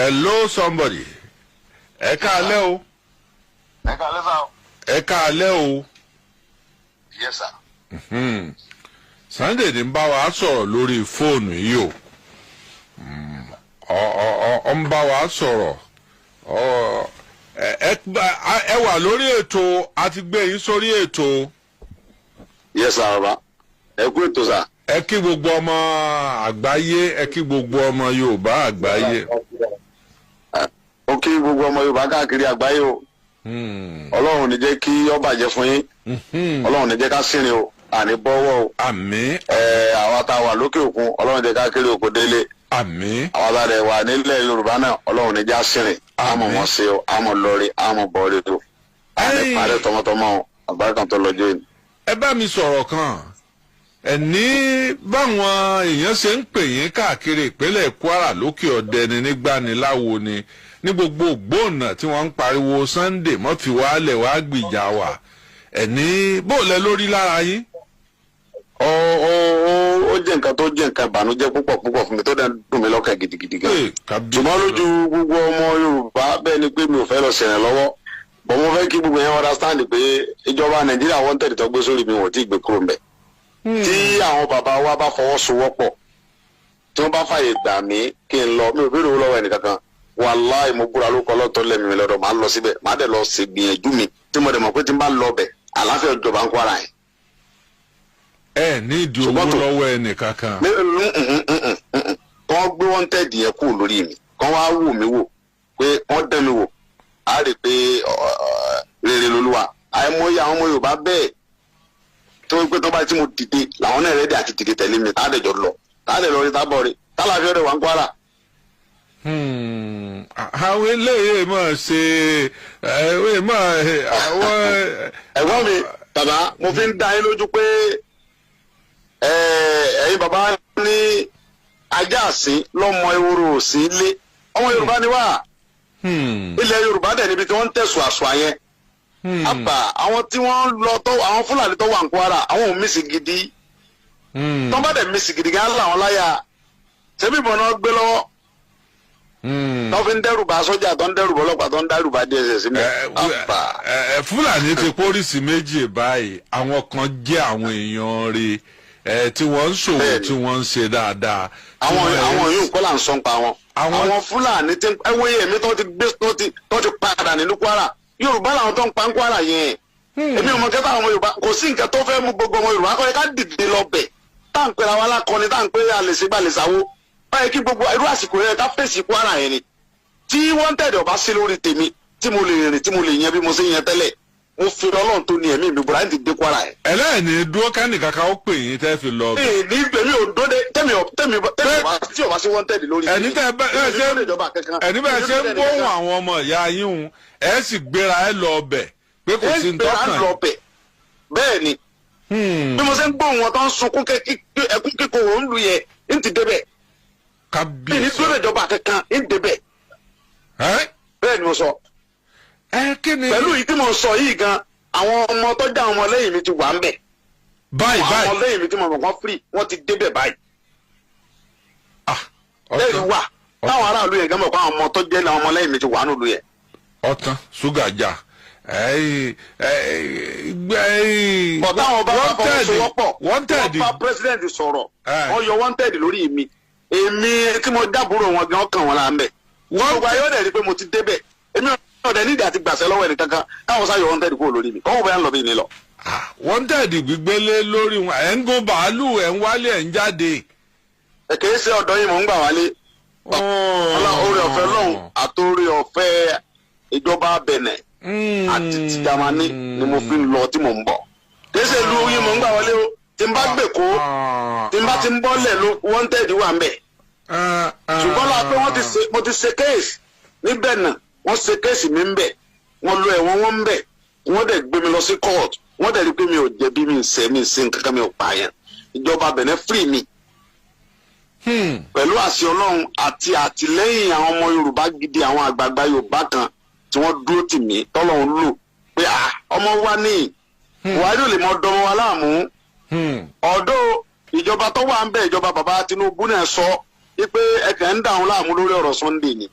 Hello somebody. Ẹ káalẹ́ o. Ẹ káalẹ́ sá o. Ẹ káalẹ́ o. Yes sir. Sunday ní bá wa sọ̀rọ̀ lórí fóònù yìí o. Ó ń bá wa sọ̀rọ̀. Ẹ wà lórí ètò àti gbé yín sórí ètò. Yes sir baba. Ẹ kú ètò sá. Ẹ kí gbogbo ọmọ àgbáyé, ẹ kí gbogbo ọmọ Yorùbá àgbáyé. Ó kí gbogbo ọmọ Yorùbá káàkiri àgbáyé o. Ọlọ́run ní jẹ́ kí ó bàjẹ́ fún yín. Ọlọ́run ní jẹ́ ká sìnrìn o, àní bọ́wọ́ o. Àmín. Àwa tá a wà lókè òkun, Ọlọ́run jẹ́ ká kéré oko délé. Àmín. Àwa tá a rẹ̀ wà nílẹ̀ Yorùbá náà, Ọlọ́run ní já sìnrìn. Àmọ̀ wọn ṣe o, àmọ̀ lọ́ọ̀rì, àmọ̀ bọ́ọ̀lì o. Àní parẹ́ tọmọtọmọ o, àgbáyé kan tó lọ́jọ́ yìí. Ẹ bá mi sọ̀rọ̀ kan. Ẹni báwọn èèyàn ṣe ń pè yín káàkiri ìpínlẹ̀ Kwara lókè ọ̀dẹ ni nígbaniláwo ni ní gbogbo ògbóònà tí wọ́n ń pariwo Sunday mọ́ fi wálẹ̀ wá gbìjà wà ẹni bóòlẹ̀ lórí lára yín. Ó jẹ́ nǹkan tó jẹ́ nǹkan ìbànújẹ́ púpọ̀ fún mi tó dẹ̀ dùn mí lọ́kàn gidigidi gan. Ṣùgbọ́n lójú gbogbo ọmọ Yorùbá bẹ́ẹ̀ ni pé mi ò fẹ́ lọ sẹ̀rẹ̀ lọ́wọ́ bọ̀ mo fẹ́ kí gbogbo yẹn understand pé ìjọba Nàìjíríà wọ́n tẹ̀lé tó gbé sórí mi wọ́n ti gbé kúrò mbẹ̀. Tí àwọn bàbá wa bá fọwọ́sowọ́pọ̀ tí wọ́n bá fàyè gbà mí kí n lọ mi ò béèrè owó lọ́wọ́ ẹnìkankan wàláì mo búra lóko ọlọ́tọ́ lẹ́mìí mi lọ́dọ̀ máa lọ síbẹ̀ máa dẹ̀ lọ ṣe gbìyànjú mi tí mo dẹ̀ mọ̀ pé tí n bá lọ bẹ̀ àlàáfíà ìjọba ń Kwara yẹn. Ẹ ní ìdí owó lọ́wọ́ ẹnìkankan. Wọ́n gbé wanted yẹn kú lórí mi kán wá wò mí wò pé wọ́n dẹ́ mi wò á rí i pé rere lolúwa àìmọye àwọn ọmọ Yorùbá bẹ́ẹ̀ tó ń pẹ́ tó bá tí mo dìde làwọn náà rẹ́dí àti dìde tẹ̀lé mi tá a dẹ̀ jọ lọ tá a dẹ̀ lọ rí tábọ̀ rí tálàfíà rẹ̀ wà ń Kwara. Àwọn eléyìí máa ṣe ẹ̀wé máa àwọn. Ẹ̀gbọ́n mi bàbá mo fi ń dá yín lójú pé ẹ̀yin bàbá ní ajá àsín lọ́mọ ehoro òsín ilé ọmọ Yorùbá ni wá ilẹ̀ Yorùbá dẹ̀ níbi tí wọ́n ń tẹ̀sùn àṣọ yẹn. Àbà àwọn tí wọ́n lọ tó àwọn Fúlàní tó wà ń Kwara àwọn ò mísì gidi tó bá dẹ̀ mísì gidi gan láwọn láyà ṣebí ìbọn náà gbé lọ́wọ́ tó fi ń dẹ́rù bá sọ́jà tó ń dẹ́rù bá ọlọ́pàá tó ń dẹ́rù bá DSS mi. Fúlàní ti pólísì méjì báyìí àwọn kan jẹ́ àwọn èèyàn rẹ̀ tí wọ́n ń ṣòwò tí wọ́n ń ṣe dáadáa. àwọn yóò kọ́ là ń sọ pa wọn. àwọn Fúlàní tí ẹwọ́yẹ mi tó ti padà nínú Kwara Yorùbá làwọn tó ń pa ń Kwara yẹn. èmi ò mọ kẹta àwọn Yorùbá kò sí nǹkan tó fẹ́ mú gbogbo ọmọ Yorùbá kọ́ ẹ ká dìde lọ bẹ̀ tá à ń pera wa lákọni tá à ń pè àlèṣègbàlèṣàwó báyìí kí gbogbo irú àsìkò yẹn ká fèsì Kwara yẹn ni tí wọ́n tẹ̀lé ọba sí lórí tèmi tí mo lè rìn tí mo lè yẹn bí mo ṣe yẹn tẹ́lẹ̀ mo fi Ọlọ́run tó ní ẹ̀mí mi bùrọ̀ láti dé Kwara yẹn. ẹlẹ́ni dúró kẹ́ni kankan ó pè yín tẹ́ fi lọ. ní èmi ò dóde tẹ́mi tí ọba sí wọ́n tẹ̀lé lórí ẹni bẹ́ẹ̀ ṣe ń gbóhùn àwọn ọmọ ìyá yín hùn ẹ sì gbéra ẹ lọ ọbẹ̀ pé kò sí ntọ́kàn. bẹ́ẹ̀ ni bí mo ṣe ń gbóhùn wọn tó ń sunkún ẹkún kíkorò ń lu yẹn ń ti débẹ̀ kábíyèsí ní dúró ìjọba kankan ń débẹ̀ bẹ́ẹ̀ ni mo sọ. pẹ̀lú yìí tí mo sọ yìí gan àwọn ọmọ tó já ọmọ lẹ́yìn mi ti wà ń bẹ̀. báyìí àwọn ọmọ lẹ́yìn mi tí mo mọ̀ wọ́n free wọ́n ti débẹ̀ báyìí. lẹ́yìn wà táwọn aráàlú yẹn gẹ́mọ̀ pé àwọn ọmọ tó jẹ́ àwọn ọmọ lẹ́yìn mi ti wà nílùú yẹn. ọ̀tán ṣúgà jà bọ̀dá àwọn bá bá fọwọ́sowọ́pọ̀ wọ́n bá president sọ̀rọ̀ wọ́n yọ wanted lórí mi èmi tí mo dábúrò wọn gan kàn wọn là ń bẹ̀. wọ́n gba yóò dẹ̀ rí pé mo ti débẹ̀ èmi ò dẹ̀ nídìí àti gbàṣẹ lọ́wọ́ ẹnì kankan káwọn sáyọ wanted kúrò lórí mi kọ́wọ́ bẹ́ẹ̀ ń lọ bí ní lọ. wanted gbígbélé lórí wọn ẹ̀ ń gún bàálù ẹ̀ ń wálé ẹ̀ ń jáde. kìí ṣe ọ̀dọ́ yìí mò ń gbà wálé. oore ọ̀fẹ́ lọ́hùn àtòrí ọ̀fẹ́ ìjọba Benin àti ti Jámánì ni mo fi ń lọ tí mò ń bọ̀. kìí ṣe ìlú yìí mò ń gbà wálé o tí n bá gbè kó tí n bá ti ń bọ́lẹ̀ ló wanted wà ń bẹ̀. ṣùgbọ́n láti pé mo ti ṣe kéèsì ní Benin wọ́n ṣe kéèsì mi ń bẹ̀ wọ́n lo ẹ̀wọ̀n wọn ń bẹ̀ wọ́n dẹ̀ gbé mi lọ sí court wọ́n dẹ̀ rí pé mi ò jẹ̀bi mi ń ṣe nǹkan kan mi ò pààyàn ìjọba Benin free mi. pẹ̀lú àṣẹ Ọlọ́run àti àtìlẹ́yìn àwọn ọmọ Yorùbá gidi àwọn àgbààgbà Yorùbá kan tí wọ́n dúró tì mí tọ́lọ́run lò pé ọmọ wa ní Buhari ò lè mọ dọmọ wa láàmú. ọ̀dọ́ ìjọba tó wà ń bẹ̀ ìjọba bàbá Tinubu náà sọ pé ẹ̀kẹ́ ń dà wọn láàmú lórí ọ̀rọ̀ Sunday ni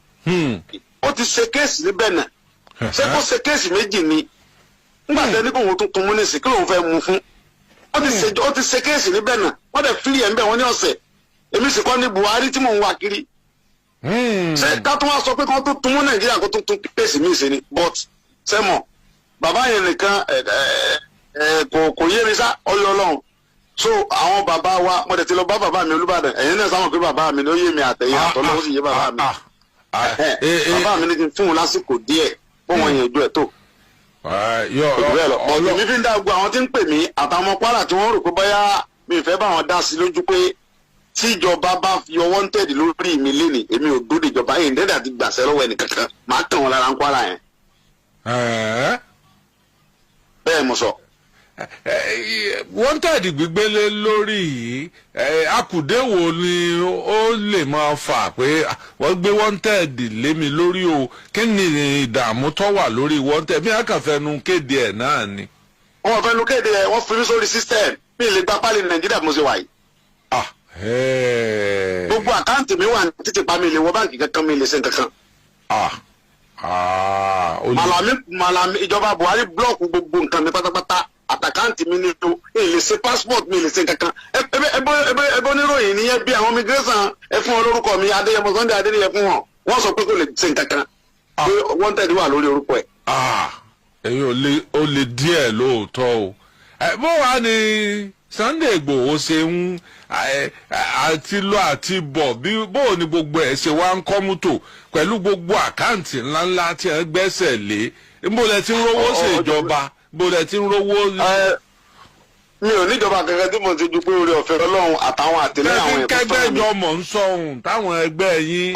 ó ti ṣe kéèsì ní Benin ṣé kó ṣe kéèsì méjì ni nígbà tẹ́ ní kó òun tuntun mú nísì kí lóun fẹ́ mú fún ó ti ṣe kéèsì ní Benin wọ́n dẹ̀ fílì ẹ̀ ń bẹ̀ wọ́n ní ọ̀sẹ̀ èmi sì kọ́ ní Buhari tí mò ń wá kiri ṣé ká tó wá sọ pé kí wọ́n tó tún mú Nàìjíríà kó tó tún kéèsì míì ṣe ni but sẹ́mọ̀ bàbá yẹn nìkan kò yé mi sá ọyọ Ọlọ́run so àwọn bàbá wa mo dẹ̀ ti lọ bá bàbá mi Olúbàdàn ẹ̀yin náà sáwọn pé bàbá mi ló yé mi àtẹ̀yìn àtọ́lọ́wọ́ sì yé bàbá mi bàbá mi ní kí n fún un lásìkò díẹ̀ fún wọn yẹn ojú ẹ̀ tó. ọ̀dọ̀ mi fi ń dá gbogbo àwọn tí ń pè mí àtàwọn Kwara tí wọ́n rò pé bóyá mi ì fẹ́ bá wọn dá sí lójú pé tí ìjọba bá fi ọwọ́ ń tẹ̀dí lórí mi lénìí èmi ò dúró ìjọba yìí ndẹ́dà àti gbàṣẹ́ lọ́wọ́ ẹnì kankan máa tàn wọn lára ń Kwara yẹn. bẹ́ẹ̀ mo sọ. wanted gbígbélé lórí yìí akùdé wo ni ó lè máa fà pé wọ́n gbé wanted lé mi lórí o kí ni ìdààmú tó wà lórí wanted bí akànfẹnu kéde ẹ̀ náà ni. wọ́n fẹnu kéde ẹ̀ wọ́n fi mí sórí system mi ì lè gba pálí Nàìjíríà mo ṣe wà yìí. gbogbo àkáǹtì mi wà ní títí pa mi lè wọ báǹkì kankan mi lè ṣe kankan. Malami ìjọba Buhari blọọkù gbogbo nǹkan mi pátápátá àtàkáǹtì mi ní o lè ṣe passport mi lè ṣe kankan ẹbọ oníròyìn nìyẹn bí àwọn immigration ẹ fún wọn lórúkọ mi Adéyẹmọ Sunday Adéyẹmọ fún wọn sọ pé kò lè ṣe kankan pé wanted wà lórí orúkọ ẹ. èyí ò lè díẹ̀ lóòótọ́ o bó wàá ní Sunday Igboho ṣe ń àti lọ àti bọ̀ bí bó ni gbogbo ẹ̀ ṣe wá ń kọ́ mọ́tò pẹ̀lú gbogbo àkáǹtì ńláńlá tí ẹ gbẹ́sẹ̀ lé níbo lẹ ti ń rówó ṣèjọba bó lẹ ti ń rówó. mi ò níjọba kankan tí mo ti ju pé orí ọ̀fẹ́ Ọlọ́run àtàwọn àtìlẹ́yìn àwọn ẹ̀fọ́ kẹgbẹ́ jọ mọ̀ ń sọ̀hún táwọn ẹgbẹ́ yín.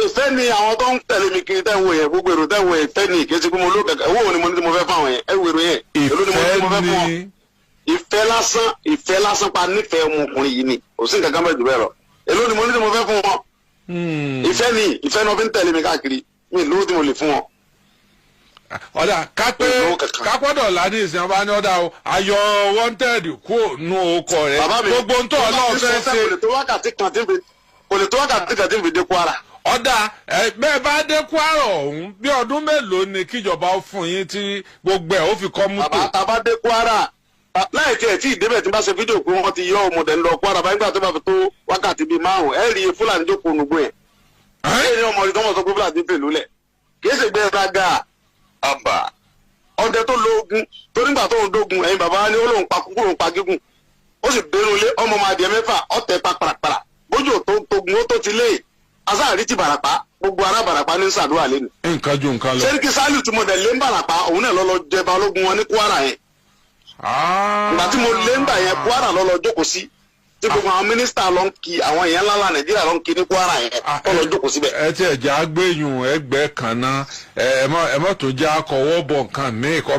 ìfẹ́ ni àwọn tó ń tẹ̀lé mi kiri tẹ́ ń wo yẹn gbogbo èrò tẹ́ ń wo yẹn ìfẹ́ ni kì í ṣe pé mo ló kẹ̀kẹ́ owó ni mo ní tí mo fẹ́ fáwọn yẹn ẹ wèrò yẹn èló ni mo ní tí mo fẹ́ fún wọn. ìfẹ́ lásán pa nífẹ̀ẹ́ ọmọkùnrin yìí ni kò sí nǹkan kan bẹ́ẹ̀ jù bẹ́ẹ̀ lọ èló ni mo ní tí mo fẹ́ fún wọn. ìfẹ́ ni wọ́n fi ń tẹ̀lé mi káàkiri mi lówó tí mo lè fún wọn. ọ̀dà kápẹ́dọ̀ ládì ìsìn ọba ní ọ̀dà o ayọ̀ wanted kú nù ọkọ rẹ̀ gbogbo ń tọ́ ọlọ́run fẹ́ ṣe. kò lè tó wákàtí kan tí n fi dé Kwara. ọ̀dà bẹ́ẹ̀ bá dé Kwara ọ̀hún bí ọdún mélòó ni kíjọba ó fún yín tí gbogbo ẹ̀ ó fi kọ́ mọ́tò. bàbá tá bá dé Kwara láì tí ẹ̀ tí ìdébẹ̀ tí n bá ṣe fídíò pé wọ́n ti yọ ọmọdé ńlọ Kwara báyìí nígbà tó bá fi tó wákàtí bíi 5 ẹ̀ rí Fúlàní jókòó nùgbò yẹn. ẹ̀ ní ọmọ ìdánwò sọ pé Fúlàní fèlú lẹ̀ kì í ṣe gbé raga àbà ọdẹ tó lo ogun tó nígbà tó ń dógun ẹ̀yin bàbá ni ó lóun pa kúkúrò ń pa gígùn ó sì bẹ̀rù lé ọmọ ọmọ adìẹ 6 ọ̀tẹ̀ pa parapara bójú tó togun ó tó ti lé asáàrí ti Bàràpá gbogbo ará Bàràpá ní sàdúrà lẹ́nu. nǹkan ju nǹkan lọ. Sẹ́ríkì Sálíù tí mo dẹ̀ lé ń Bàràpá òun náà lọ́lọ́ jẹ balógun wọn ní Kwara yẹn. ìgbà tí mo lé ń bà yẹn Kwara lọ́lọ́ jókòó sí tí gbogbo àwọn mínísítà lọ ń kí àwọn èèyàn ńláńlá Nàìjíríà lọ ń kí ní Kwara yẹn lọ́lọ́ jókòó síbẹ̀. ẹ ti ẹ̀jẹ̀ agbẹ́yùn ẹgbẹ́ kan náà ẹ mọ̀ tó jẹ́ akọ̀wọ́ bọ̀ nǹkan míì kọ́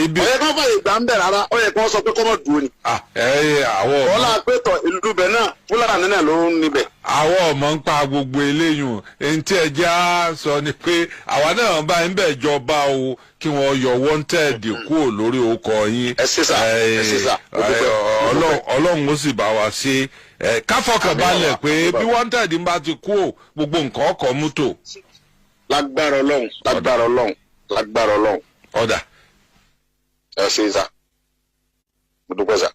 ibi. ọ̀yẹ́ kan fàyè gbà ń bẹ̀ rárá ọ̀yẹ́ kan sọ pé kọ́mọ̀ dúró ni. àwọ̀ ọmọ ọ̀la pétọ̀ ìlú bẹ̀ náà Fúlàní náà ló ń níbẹ̀. àwọ̀ ọmọ ń pa gbogbo eléyùn èyí tí ẹjẹ́ á sọ ni pé àwa náà bá ń bẹ̀ jọba o kí wọ́n yọ wanted kúrò lórí orúkọ yín. ẹ ṣe sà Ọlọ́run ó sì bá wa ṣe káfọkànbalẹ̀ pé bí wanted ń bá ti kú ò gbogbo nǹkan ọkọ̀ mọ́tò. lágbára Ọlọ́run. ọ̀dà. ẹ ṣe sà mo dúpẹ́ sà.